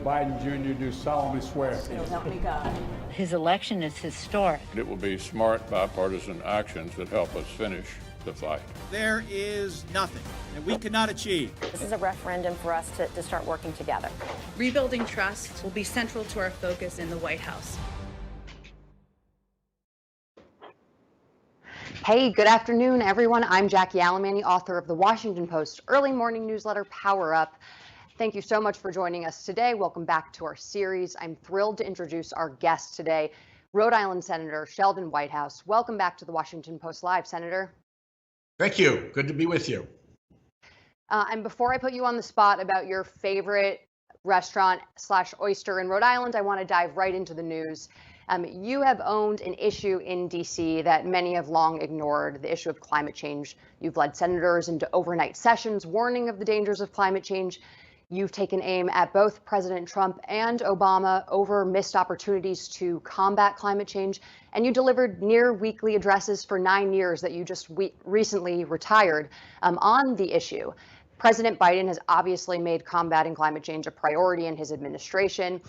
Biden Jr. do solemnly swear. So help me God. His election is historic. It will be smart bipartisan actions that help us finish the fight. There is nothing that we cannot achieve. This is a referendum for us to start working together. Rebuilding trust will be central to our focus in the White House. Hey, good afternoon, everyone. I'm Jackie Alemany, author of the Washington Post early morning newsletter, Power Up. Thank you so much for joining us today. Welcome back to our series. I'm thrilled to introduce our guest today, Rhode Island Senator Sheldon Whitehouse. Welcome back to the Washington Post Live, Senator. Thank you. Good to be with you. And before I put you on the spot about your favorite restaurant/oyster in Rhode Island, I want to dive right into the news. You have owned an issue in D.C. that many have long ignored, the issue of climate change. You've led senators into overnight sessions warning of the dangers of climate change. You've taken aim at both President Trump and Obama over missed opportunities to combat climate change. And you delivered near weekly addresses for 9 years that you just recently retired on the issue. President Biden has obviously made combating climate change a priority in his administration,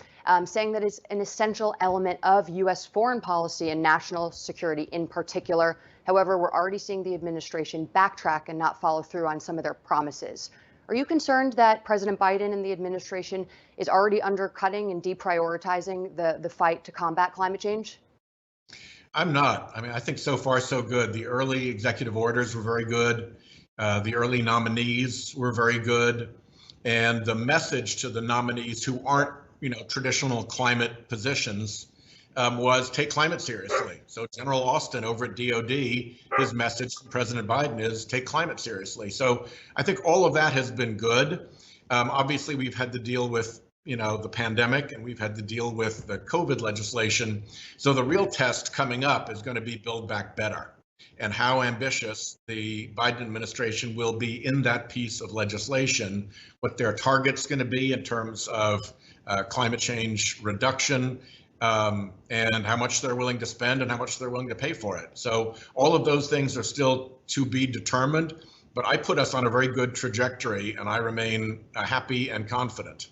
saying that it's an essential element of U.S. foreign policy and national security in particular. However, we're already seeing the administration backtrack and not follow through on some of their promises. Are you concerned that President Biden and the administration is already undercutting and deprioritizing the fight to combat climate change? I'm not. I mean, I think so far so good. The early executive orders were very good. The early nominees were very good. And the message to the nominees who aren't, traditional climate positions was take climate seriously. So General Austin over at DOD, his message to President Biden is take climate seriously. So I think all of that has been good. Obviously, we've had to deal with, the pandemic, and we've had to deal with the COVID legislation. So the real test coming up is going to be Build Back Better, and how ambitious the Biden administration will be in that piece of legislation, what their target's going to be in terms of climate change reduction, and how much they're willing to spend and how much they're willing to pay for it. So all of those things are still to be determined, but I put us on a very good trajectory, and I remain happy and confident.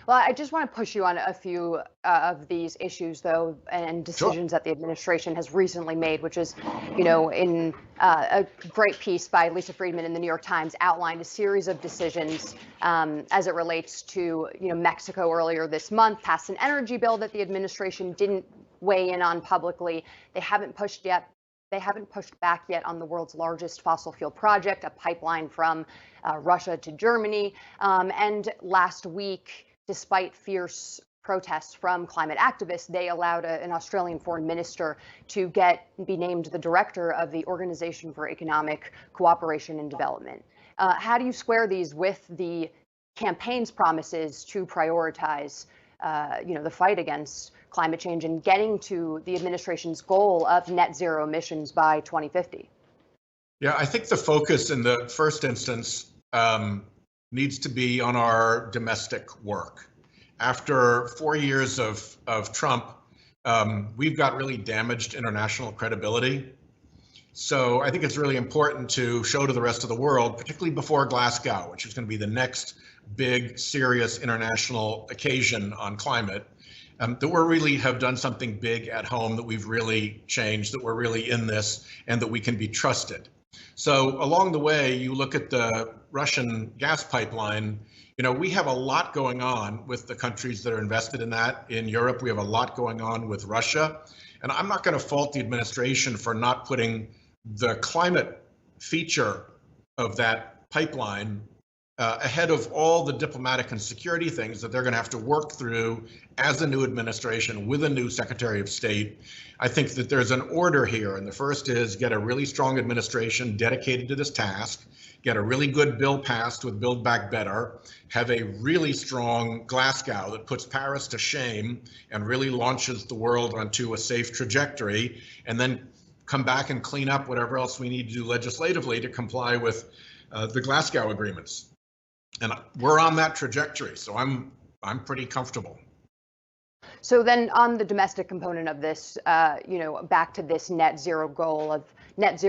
Well, I just want to push you on a few of these issues, though, and decisions that the administration has recently made, which is, in a great piece by Lisa Friedman in the New York Times, outlined a series of decisions as it relates to, Mexico earlier this month passed an energy bill that the administration didn't weigh in on publicly. They haven't pushed back yet on the world's largest fossil fuel project, a pipeline from Russia to Germany. And last week, despite fierce protests from climate activists, they allowed an Australian foreign minister to be named the director of the Organization for Economic Cooperation and Development. How do you square these with the campaign's promises to prioritize, the fight against climate change and getting to the administration's goal of net zero emissions by 2050? Yeah, I think the focus in the first instance needs to be on our domestic work. After 4 years of Trump, we've got really damaged international credibility. So I think it's really important to show to the rest of the world, particularly before Glasgow, which is going to be the next big, serious international occasion on climate, that we really have done something big at home, that we've really changed, that we're really in this, and that we can be trusted. So along the way, you look at the Russian gas pipeline, we have a lot going on with the countries that are invested in that. In Europe, we have a lot going on with Russia. And I'm not going to fault the administration for not putting the climate feature of that pipeline ahead of all the diplomatic and security things that they're going to have to work through as a new administration with a new Secretary of State. I think that there's an order here, and the first is get a really strong administration dedicated to this task, get a really good bill passed with Build Back Better, have a really strong Glasgow that puts Paris to shame and really launches the world onto a safe trajectory, and then come back and clean up whatever else we need to do legislatively to comply with the Glasgow agreements. And we're on that trajectory, so I'm pretty comfortable. So then on the domestic component of this, back to this the goal of net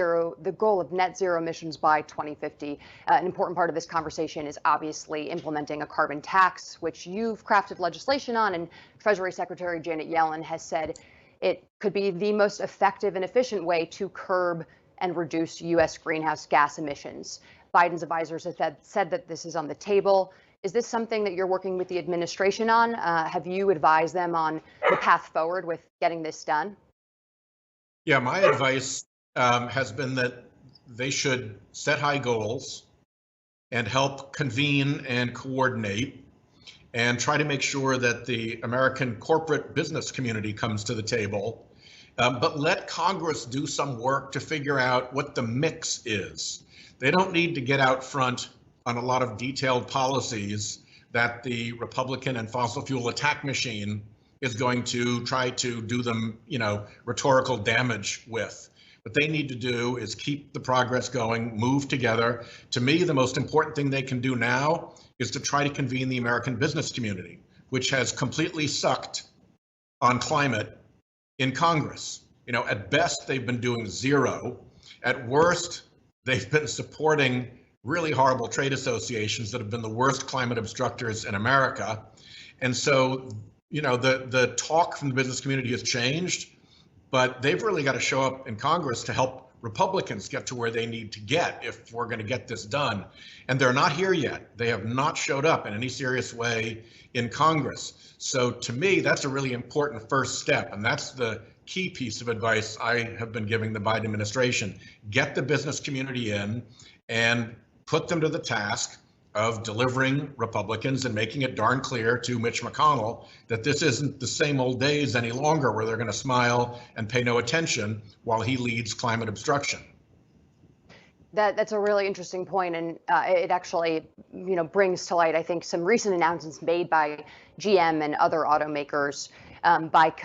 zero emissions by 2050. An important part of this conversation is obviously implementing a carbon tax, which you've crafted legislation on, and Treasury Secretary Janet Yellen has said it could be the most effective and efficient way to curb and reduce U.S. greenhouse gas emissions. Biden's advisors have said that this is on the table. Is this something that you're working with the administration on? Have you advised them on the path forward with getting this done? Yeah, my advice has been that they should set high goals and help convene and coordinate and try to make sure that the American corporate business community comes to the table. But let Congress do some work to figure out what the mix is. They don't need to get out front on a lot of detailed policies that the Republican and fossil fuel attack machine is going to try to do them, rhetorical damage with. What they need to do is keep the progress going, move together. To me, the most important thing they can do now is to try to convene the American business community, which has completely sucked on climate in Congress. At best, they've been doing zero. At worst, they've been supporting really horrible trade associations that have been the worst climate obstructors in America. And so, the talk from the business community has changed, but they've really got to show up in Congress to help Republicans get to where they need to get if we're going to get this done. And they're not here yet. They have not showed up in any serious way in Congress. So to me, that's a really important first step. And that's the key piece of advice I have been giving the Biden administration. Get the business community in and put them to the task of delivering Republicans and making it darn clear to Mitch McConnell that this isn't the same old days any longer where they're going to smile and pay no attention while he leads climate obstruction. That's a really interesting point, and it actually, brings to light, I think, some recent announcements made by GM and other automakers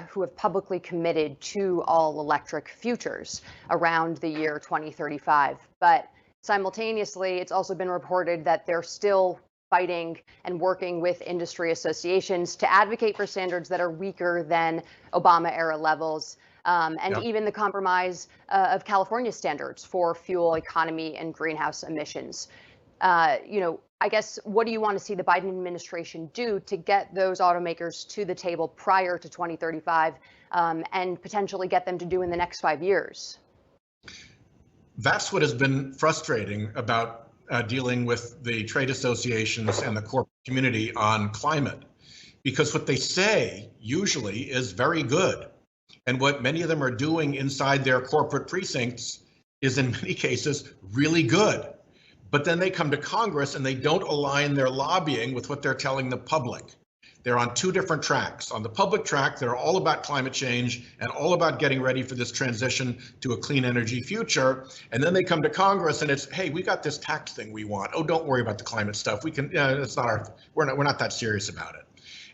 who have publicly committed to all electric futures around the year 2035. But simultaneously, it's also been reported that they're still fighting and working with industry associations to advocate for standards that are weaker than Obama-era levels, even the compromise of California standards for fuel economy and greenhouse emissions. I guess, what do you want to see the Biden administration do to get those automakers to the table prior to 2035 and potentially get them to do in the next 5 years? That's what has been frustrating about dealing with the trade associations and the corporate community on climate, because what they say usually is very good. And what many of them are doing inside their corporate precincts is in many cases really good. But then they come to Congress and they don't align their lobbying with what they're telling the public. They're on two different tracks. On the public track, they're all about climate change and all about getting ready for this transition to a clean energy future. And then they come to Congress and it's, hey, we got this tax thing we want. Oh, don't worry about the climate stuff. We can, it's not we're not that serious about it.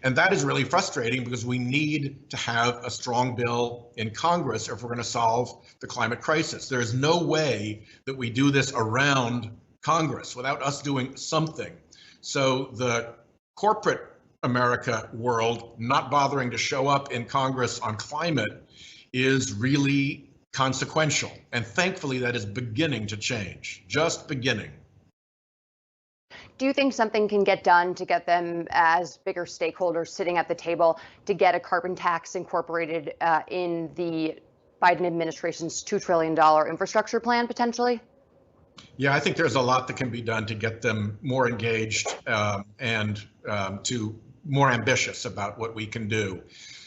And that is really frustrating because we need to have a strong bill in Congress if we're going to solve the climate crisis. There is no way that we do this around Congress without us doing something. So the corporate America world not bothering to show up in Congress on climate is really consequential. And thankfully, that is beginning to change, just beginning. Do you think something can get done to get them as bigger stakeholders sitting at the table to get a carbon tax incorporated in the Biden administration's $2 trillion infrastructure plan potentially? Yeah, I think there's a lot that can be done to get them more engaged and to more ambitious about what we can do.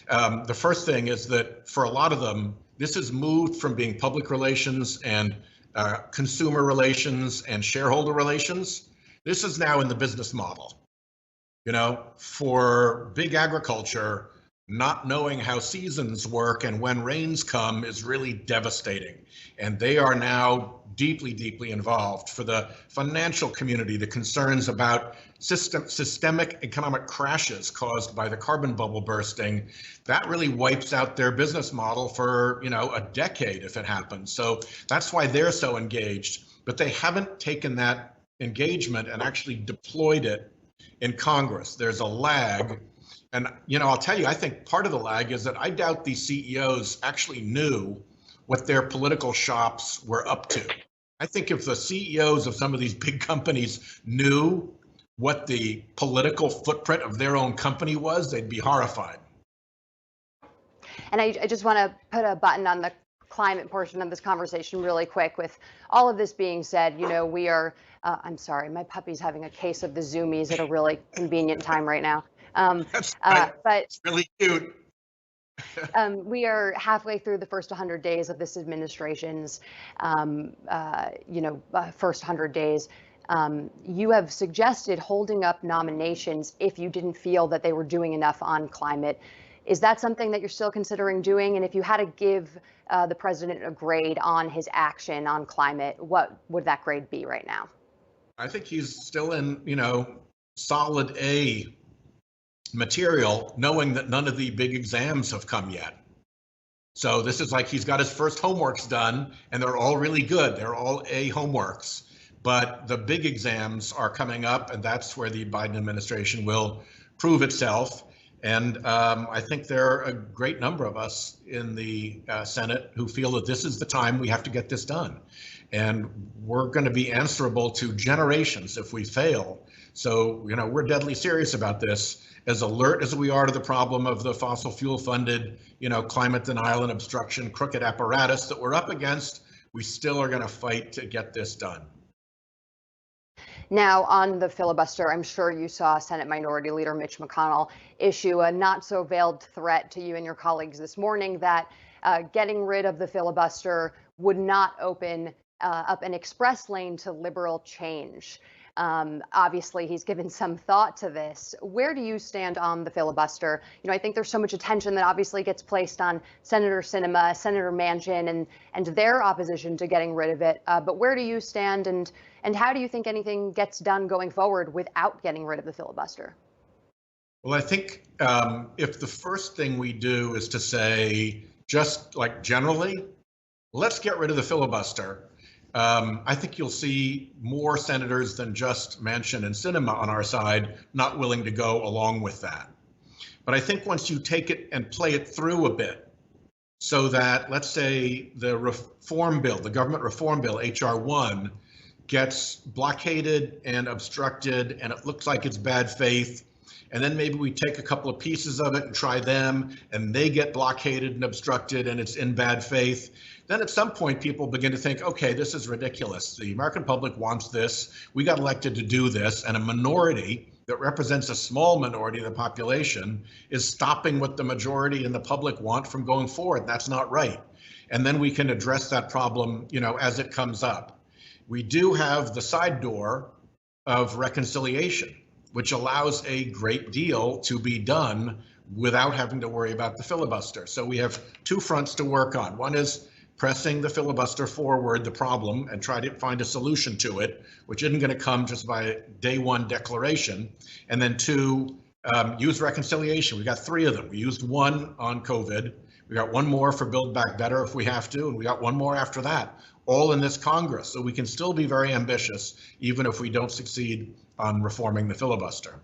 The first thing is that for a lot of them, this has moved from being public relations and consumer relations and shareholder relations. This is now in the business model. For big agriculture, not knowing how seasons work and when rains come is really devastating. And they are now deeply, deeply involved. For the financial community, the concerns about systemic economic crashes caused by the carbon bubble bursting, that really wipes out their business model for, a decade if it happens. So that's why they're so engaged. But they haven't taken that engagement and actually deployed it in Congress. There's a lag. And, I'll tell you, I think part of the lag is that I doubt these CEOs actually knew what their political shops were up to. I think if the CEOs of some of these big companies knew what the political footprint of their own company was, they'd be horrified. And I just want to put a button on the climate portion of this conversation really quick. With all of this being said, we are, I'm sorry, my puppy's having a case of the Zoomies at a really convenient time right now. That's but it's really cute. We are halfway through the first 100 days of this administration's, first 100 days. You have suggested holding up nominations if you didn't feel that they were doing enough on climate. Is that something that you're still considering doing? And if you had to give the president a grade on his action on climate, what would that grade be right now? I think he's still in, solid A material, knowing that none of the big exams have come yet. So this is like he's got his first homeworks done, and they're all really good. They're all A homeworks. But the big exams are coming up, and that's where the Biden administration will prove itself. And I think there are a great number of us in the Senate who feel that this is the time we have to get this done. And we're going to be answerable to generations if we fail. So, we're deadly serious about this. As alert as we are to the problem of the fossil fuel funded, climate denial and obstruction, crooked apparatus that we're up against, we still are going to fight to get this done. Now, on the filibuster, I'm sure you saw Senate Minority Leader Mitch McConnell issue a not so veiled threat to you and your colleagues this morning that getting rid of the filibuster would not open up an express lane to liberal change. Obviously, he's given some thought to this. Where do you stand on the filibuster? I think there's so much attention that obviously gets placed on Senator Sinema, Senator Manchin, and their opposition to getting rid of it. But where do you stand, and how do you think anything gets done going forward without getting rid of the filibuster? Well, I think if the first thing we do is to say, just like generally, let's get rid of the filibuster. I think you'll see more senators than just Manchin and Sinema on our side not willing to go along with that. But I think once you take it and play it through a bit, so that, let's say, the reform bill, the government reform bill, H.R. 1, gets blockaded and obstructed, and it looks like it's bad faith, and then maybe we take a couple of pieces of it and try them, and they get blockaded and obstructed, and it's in bad faith. Then at some point, people begin to think, okay, this is ridiculous. The American public wants this. We got elected to do this. And a minority that represents a small minority of the population is stopping what the majority and the public want from going forward. That's not right. And then we can address that problem, as it comes up. We do have the side door of reconciliation, which allows a great deal to be done without having to worry about the filibuster. So we have two fronts to work on. One is pressing the filibuster forward, the problem, and try to find a solution to it, which isn't going to come just by day one declaration. And then two, use reconciliation. We got three of them. We used one on COVID. We got one more for Build Back Better if we have to, and we got one more after that, all in this Congress. So we can still be very ambitious, even if we don't succeed on reforming the filibuster.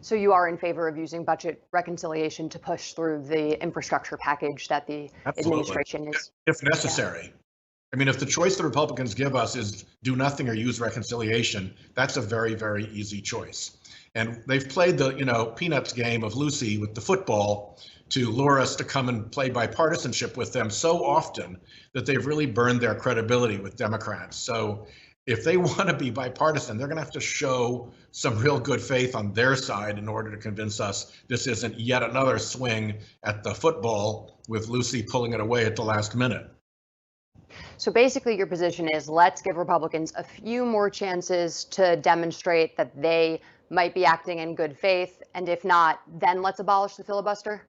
So you are in favor of using budget reconciliation to push through the infrastructure package that the administration is? If necessary. Yeah. I mean, if the choice the Republicans give us is do nothing or use reconciliation, that's a very, very easy choice. And they've played the, peanuts game of Lucy with the football to lure us to come and play bipartisanship with them so often that they've really burned their credibility with Democrats. So if they want to be bipartisan, they're going to have to show some real good faith on their side in order to convince us this isn't yet another swing at the football with Lucy pulling it away at the last minute. So basically your position is let's give Republicans a few more chances to demonstrate that they might be acting in good faith. And if not, then let's abolish the filibuster?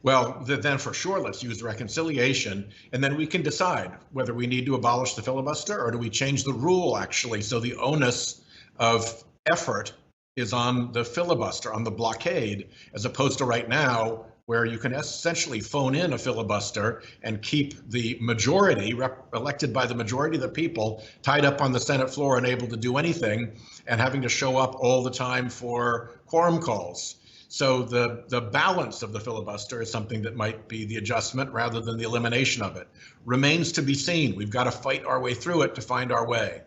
Well, then for sure, let's use reconciliation, and then we can decide whether we need to abolish the filibuster or do we change the rule, actually, so the onus of effort is on the filibuster, on the blockade, as opposed to right now, where you can essentially phone in a filibuster and keep the majority, elected by the majority of the people, tied up on the Senate floor, unable to do anything, and having to show up all the time for quorum calls. So the balance of the filibuster is something that might be the adjustment rather than the elimination of it. Remains to be seen. We've got to fight our way through it to find our way.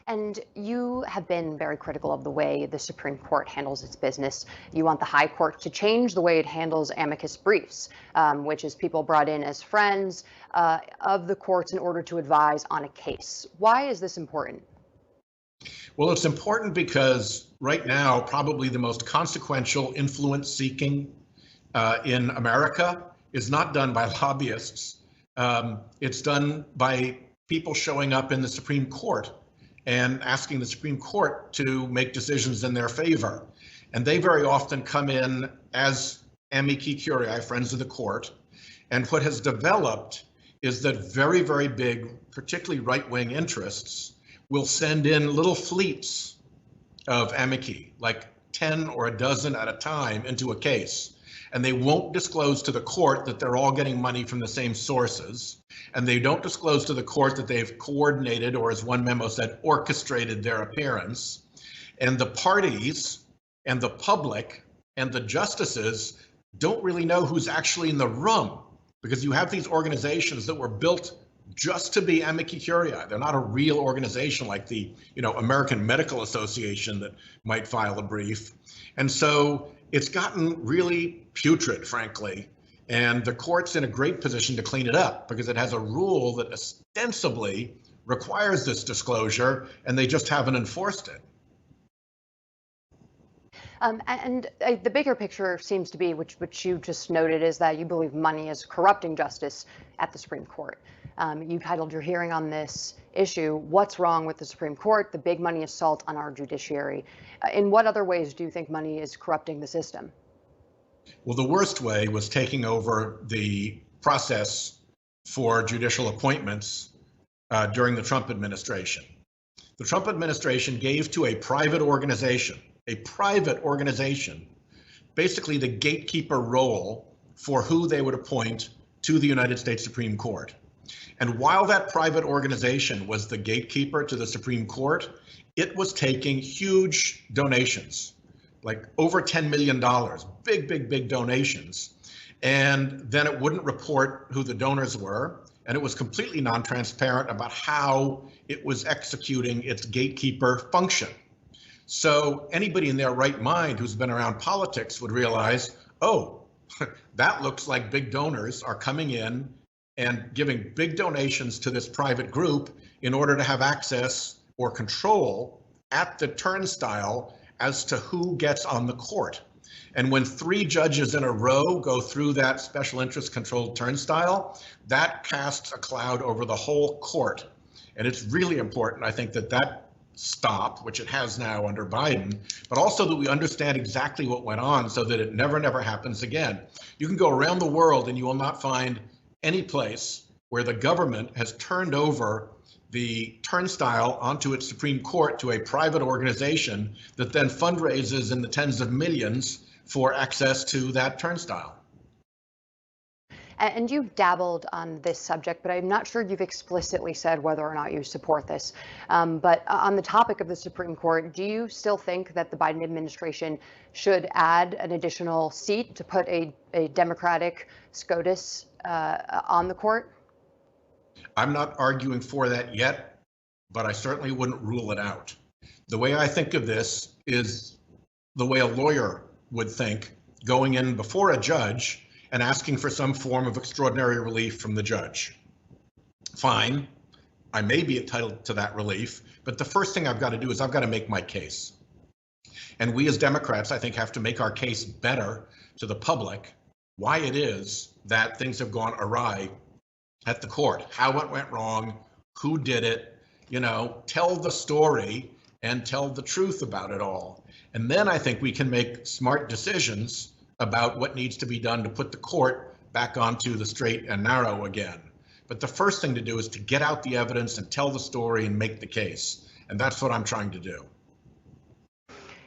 And you have been very critical of the way the Supreme Court handles its business. You want the High Court to change the way it handles amicus briefs, which is people brought in as friends of the courts in order to advise on a case. Why is this important? Well, it's important because right now, probably the most consequential influence seeking in America is not done by lobbyists. It's done by people showing up in the Supreme Court and asking the Supreme Court to make decisions in their favor. And they very often come in as amici curiae, friends of the court. And what has developed is that very, very big, particularly right-wing interests, will send in little fleets of amici, like 10 or a dozen at a time, into a case. And they won't disclose to the court that they're all getting money from the same sources. And they don't disclose to the court that they've coordinated, or as one memo said, orchestrated their appearance. And the parties and the public and the justices don't really know who's actually in the room, because you have these organizations that were built just to be amici curiae. They're not a real organization like the, American Medical Association that might file a brief. And so it's gotten really putrid, frankly. And the court's in a great position to clean it up because it has a rule that ostensibly requires this disclosure, and they just haven't enforced it. The bigger picture seems to be, which you just noted, is that you believe money is corrupting justice at the Supreme Court. You titled your hearing on this issue, "What's Wrong with the Supreme Court? The Big Money Assault on Our Judiciary." In what other ways do you think money is corrupting the system? Well, the worst way was taking over the process for judicial appointments during the Trump administration. The Trump administration gave to a private organization, basically the gatekeeper role for who they would appoint to the United States Supreme Court. And while that private organization was the gatekeeper to the Supreme Court, it was taking huge donations, like over $10 million, big donations. And then it wouldn't report who the donors were. And it was completely non-transparent about how it was executing its gatekeeper function. So anybody in their right mind who's been around politics would realize, oh, that looks like big donors are coming in and giving big donations to this private group in order to have access or control at the turnstile as to who gets on the court. And when 3 judges in a row go through that special interest controlled turnstile, that casts a cloud over the whole court. And it's really important, I think, that stop, which it has now under Biden, but also that we understand exactly what went on so that it never happens again. You can go around the world and you will not find any place where the government has turned over the turnstile onto its Supreme Court to a private organization that then fundraises in the tens of millions for access to that turnstile. And you've dabbled on this subject, but I'm not sure you've explicitly said whether or not you support this. But on the topic of the Supreme Court, do you still think that the Biden administration should add an additional seat to put a Democratic SCOTUS on the court? I'm not arguing for that yet, but I certainly wouldn't rule it out. The way I think of this is the way a lawyer would think, going in before a judge and asking for some form of extraordinary relief from the judge. Fine, I may be entitled to that relief, but the first thing I've got to do is I've got to make my case. And we as Democrats, I think, have to make our case better to the public why it is that things have gone awry at the court, how it went wrong, who did it, tell the story and tell the truth about it all. And then I think we can make smart decisions about what needs to be done to put the court back onto the straight and narrow again. But the first thing to do is to get out the evidence and tell the story and make the case. And that's what I'm trying to do.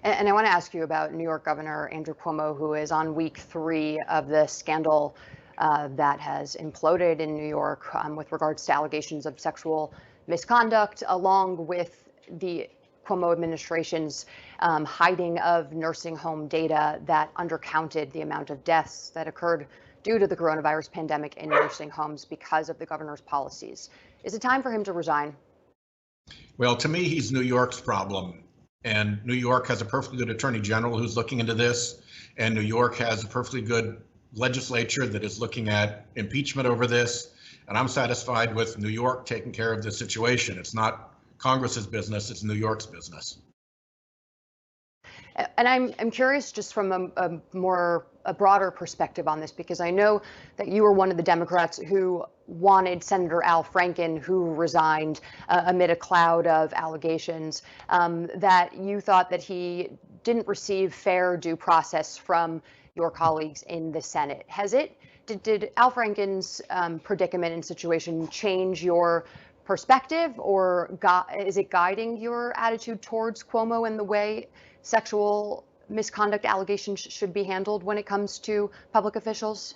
And I want to ask you about New York Governor Andrew Cuomo, who is on week 3 of the scandal that has imploded in New York with regards to allegations of sexual misconduct, along with the Cuomo administration's hiding of nursing home data that undercounted the amount of deaths that occurred due to the coronavirus pandemic in nursing homes because of the governor's policies. Is it time for him to resign? Well, to me, he's New York's problem. And New York has a perfectly good attorney general who's looking into this. And New York has a perfectly good legislature that is looking at impeachment over this. And I'm satisfied with New York taking care of this situation. It's not Congress's business, it's New York's business. And I'm curious just from a broader perspective on this, because I know that you were one of the Democrats who wanted Senator Al Franken, who resigned amid a cloud of allegations, that you thought that he didn't receive fair due process from your colleagues in the Senate. Did Al Franken's predicament and situation change your perspective, or is it guiding your attitude towards Cuomo and the way sexual misconduct allegations should be handled when it comes to public officials?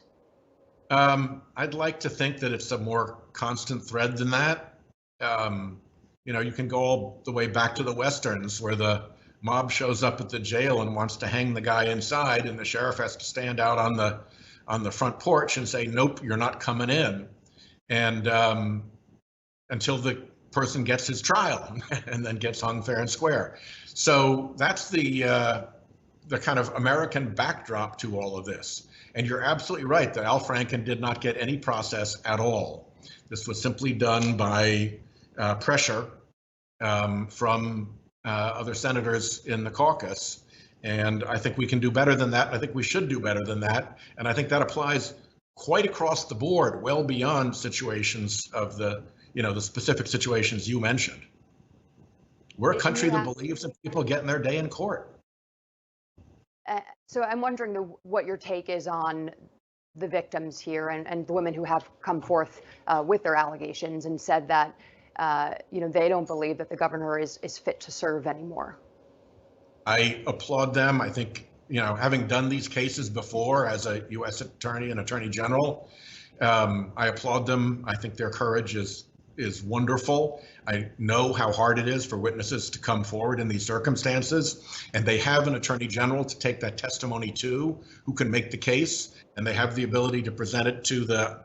I'd like to think that it's a more constant thread than that. You can go all the way back to the Westerns, where the mob shows up at the jail and wants to hang the guy inside, and the sheriff has to stand out on the front porch and say, "Nope, you're not coming in," and until the person gets his trial and then gets hung fair and square. So that's the kind of American backdrop to all of this. And you're absolutely right that Al Franken did not get any process at all. This was simply done by pressure from other senators in the caucus. And I think we can do better than that. I think we should do better than that. And I think that applies quite across the board, well beyond situations of the specific situations you mentioned. We're a country that believes in people getting their day in court. So I'm wondering what your take is on the victims here and the women who have come forth with their allegations and said that they don't believe that the governor is fit to serve anymore. I applaud them. I think, having done these cases before as a U.S. attorney and attorney general, I applaud them. I think their courage is wonderful. I know how hard it is for witnesses to come forward in these circumstances, and they have an attorney general to take that testimony to, who can make the case, and they have the ability to present it to the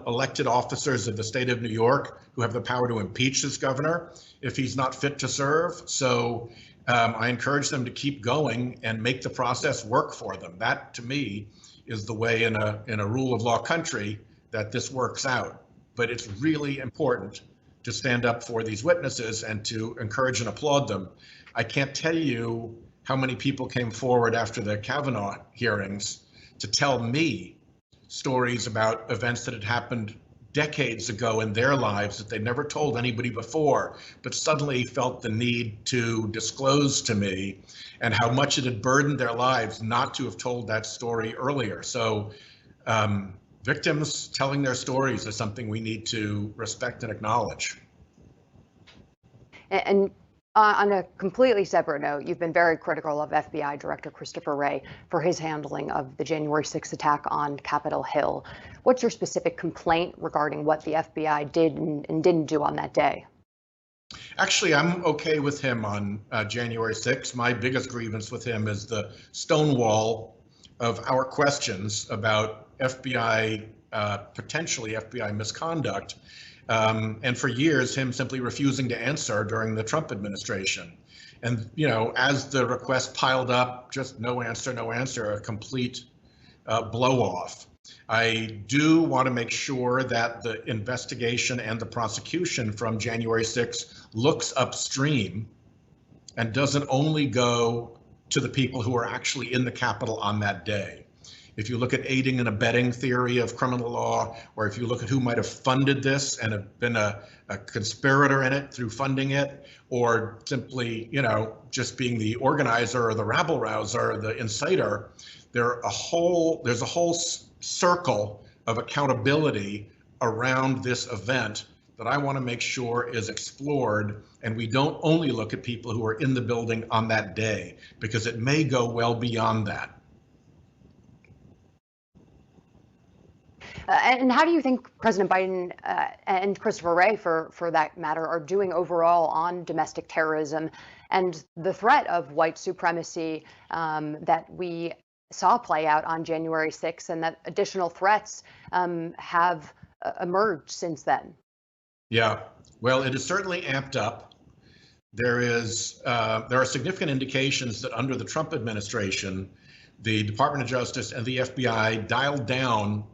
elected officers of the state of New York, who have the power to impeach this governor if he's not fit to serve. So I encourage them to keep going and make the process work for them. That, to me, is the way in a rule of law country that this works out. But it's really important to stand up for these witnesses and to encourage and applaud them. I can't tell you how many people came forward after the Kavanaugh hearings to tell me stories about events that had happened decades ago in their lives that they never told anybody before, but suddenly felt the need to disclose to me, and how much it had burdened their lives not to have told that story earlier. So victims telling their stories is something we need to respect and acknowledge. And on a completely separate note, you've been very critical of FBI Director Christopher Wray for his handling of the January 6th attack on Capitol Hill. What's your specific complaint regarding what the FBI did and didn't do on that day? Actually, I'm okay with him on January 6th. My biggest grievance with him is the stonewall of our questions about potentially FBI misconduct. And for years, him simply refusing to answer during the Trump administration. And, as the request piled up, just no answer, a complete blow off. I do want to make sure that the investigation and the prosecution from January 6th looks upstream and doesn't only go to the people who are actually in the Capitol on that day. If you look at aiding and abetting theory of criminal law, or if you look at who might have funded this and have been a conspirator in it through funding it, or simply, just being the organizer or the rabble rouser or the inciter, there's a whole circle of accountability around this event that I want to make sure is explored. And we don't only look at people who are in the building on that day, because it may go well beyond that. And how do you think President Biden and Christopher Wray, for that matter, are doing overall on domestic terrorism and the threat of white supremacy that we saw play out on January 6th, and that additional threats have emerged since then. Yeah, well, it is certainly amped up. There are significant indications that under the Trump administration, the Department of Justice and the FBI dialed down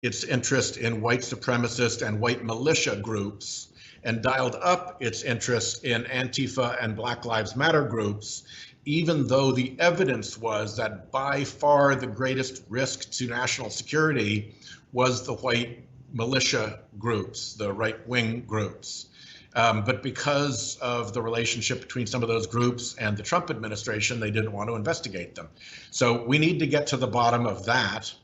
its interest in white supremacist and white militia groups and dialed up its interest in Antifa and Black Lives Matter groups, even though the evidence was that by far the greatest risk to national security was the white militia groups, the right-wing groups. But because of the relationship between some of those groups and the Trump administration, they didn't want to investigate them. So we need to get to the bottom of that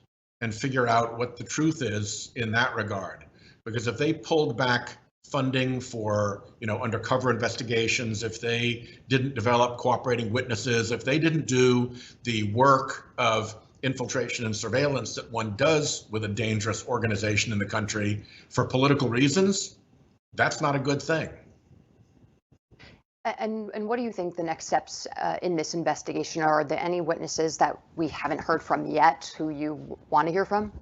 and figure out what the truth is in that regard. Because if they pulled back funding for, undercover investigations, if they didn't develop cooperating witnesses, if they didn't do the work of infiltration and surveillance that one does with a dangerous organization in the country for political reasons, that's not a good thing. And what do you think the next steps in this investigation are? Are there any witnesses that we haven't heard from yet who you want to hear from?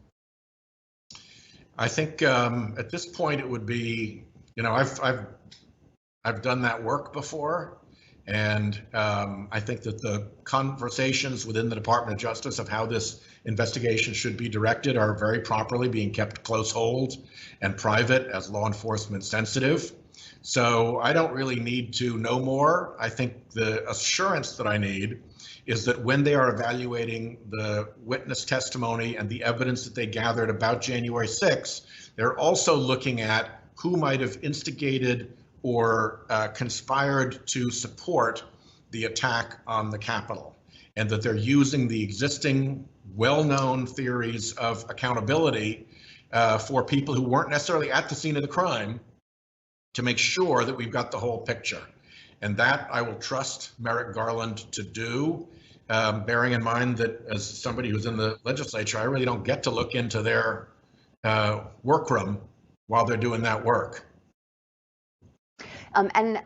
I think at this point it would be, I've done that work before, and I think that the conversations within the Department of Justice of how this investigation should be directed are very properly being kept close hold and private, as law enforcement sensitive. So I don't really need to know more. I think the assurance that I need is that when they are evaluating the witness testimony and the evidence that they gathered about January 6th, they're also looking at who might have instigated or conspired to support the attack on the Capitol, and that they're using the existing well-known theories of accountability for people who weren't necessarily at the scene of the crime to make sure that we've got the whole picture. And that I will trust Merrick Garland to do, bearing in mind that as somebody who's in the legislature, I really don't get to look into their workroom while they're doing that work. And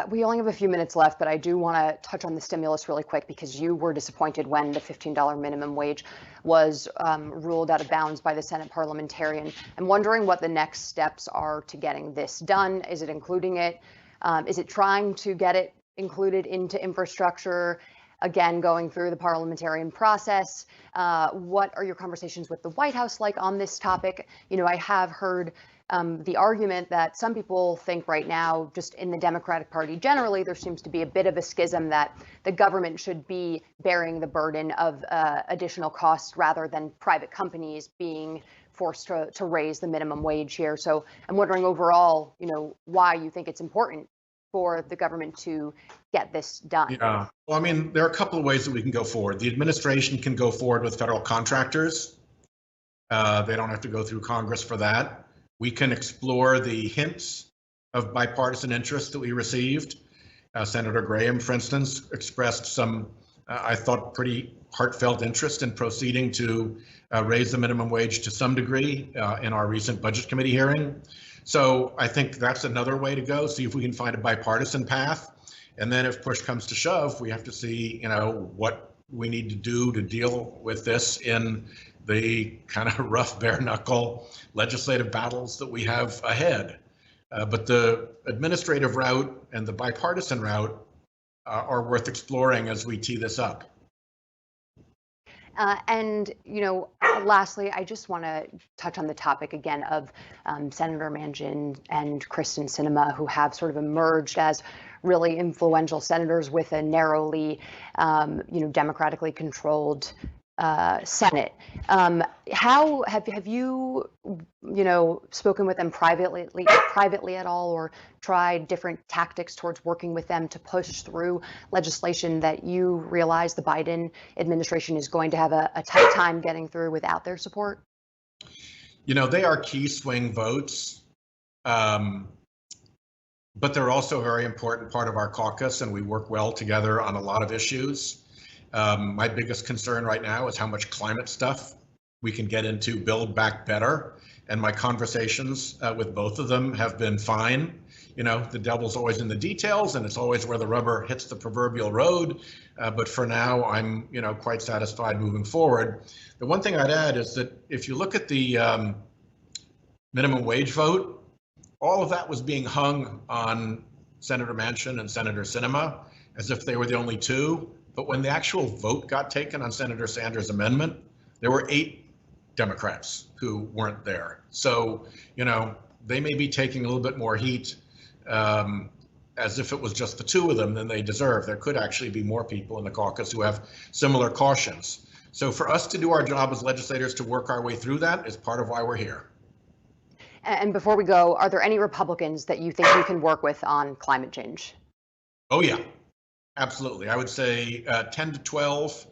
we only have a few minutes left, but I do want to touch on the stimulus really quick, because you were disappointed when the $15 minimum wage was ruled out of bounds by the Senate parliamentarian. I'm wondering what the next steps are to getting this done. Is it including it? Is it trying to get it included into infrastructure? Again, going through the parliamentarian process. What are your conversations with the White House like on this topic? I have heard the argument that some people think right now, just in the Democratic Party generally, there seems to be a bit of a schism that the government should be bearing the burden of additional costs rather than private companies being forced to raise the minimum wage here. So I'm wondering overall, why you think it's important for the government to get this done. Yeah, well, there are a couple of ways that we can go forward. The administration can go forward with federal contractors. They don't have to go through Congress for that. We can explore the hints of bipartisan interest that we received. Senator Graham, for instance, expressed some, I thought, pretty heartfelt interest in proceeding to raise the minimum wage to some degree in our recent budget committee hearing. So I think that's another way to go, see if we can find a bipartisan path. And then if push comes to shove, we have to see, what we need to do to deal with this in the kind of rough, bare knuckle legislative battles that we have ahead. But the administrative route and the bipartisan route are worth exploring as we tee this up. Lastly, I just want to touch on the topic again of Senator Manchin and Kristen Sinema, who have sort of emerged as really influential senators with a narrowly, democratically controlled Senate. How have you, spoken with them privately at all, or tried different tactics towards working with them to push through legislation that you realize the Biden administration is going to have a tough time getting through without their support? They are key swing votes, but they're also a very important part of our caucus, and we work well together on a lot of issues. My biggest concern right now is how much climate stuff we can get into Build Back Better and my conversations with both of them have been fine. You know, the devil's always in the details, and it's always where the rubber hits the proverbial road. But for now, I'm, you know, quite satisfied moving forward. The one thing I'd add is that if you look at the minimum wage vote, all of that was being hung on Senator Manchin and Senator Sinema as if they were the only two. But when the actual vote got taken on Senator Sanders' amendment, there were 8 Democrats who weren't there. So, you know, they may be taking a little bit more heat as if it was just the 2 of them than they deserve. There could actually be more people in the caucus who have similar cautions. So for us to do our job as legislators to work our way through that is part of why we're here. And before we go, are there any Republicans that you think you can work with on climate change? Oh, yeah, absolutely. I would say 10 to 12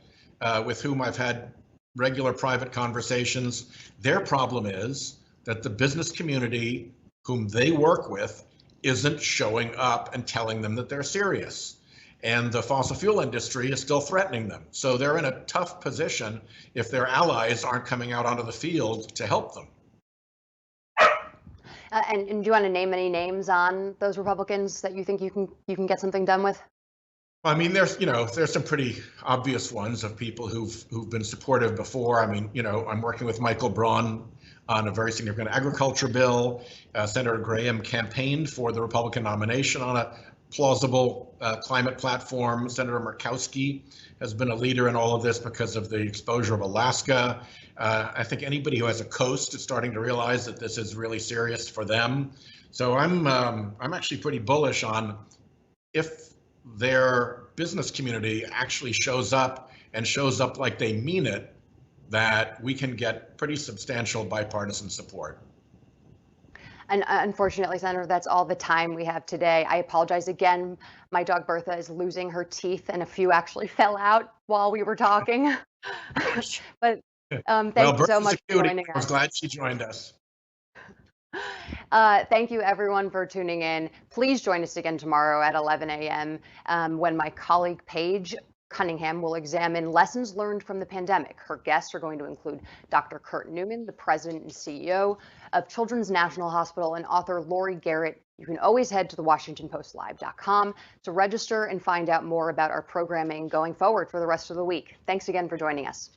with whom I've had regular private conversations. Their problem is that the business community whom they work with isn't showing up and telling them that they're serious. And the fossil fuel industry is still threatening them. So they're in a tough position if their allies aren't coming out onto the field to help them. And do you want to name any names on those Republicans that you think you can get something done with? I mean, there's some pretty obvious ones of people who've been supportive before. I mean, you know, I'm working with Michael Braun on a very significant agriculture bill. Senator Graham campaigned for the Republican nomination on a plausible climate platform. Senator Murkowski has been a leader in all of this because of the exposure of Alaska. I think anybody who has a coast is starting to realize that this is really serious for them. So I'm actually pretty bullish on if their business community actually shows up and shows up like they mean it, that we can get pretty substantial bipartisan support. And unfortunately, Senator, that's all the time we have today. I apologize again. My dog Bertha is losing her teeth, and a few actually fell out while we were talking. But thank you so much for joining us. I was glad she joined us. Thank you, everyone, for tuning in. Please join us again tomorrow at 11 a.m. When my colleague Paige Cunningham will examine lessons learned from the pandemic. Her guests are going to include Dr. Kurt Newman, the president and CEO of Children's National Hospital, and author Lori Garrett. You can always head to thewashingtonpostlive.com to register and find out more about our programming going forward for the rest of the week. Thanks again for joining us.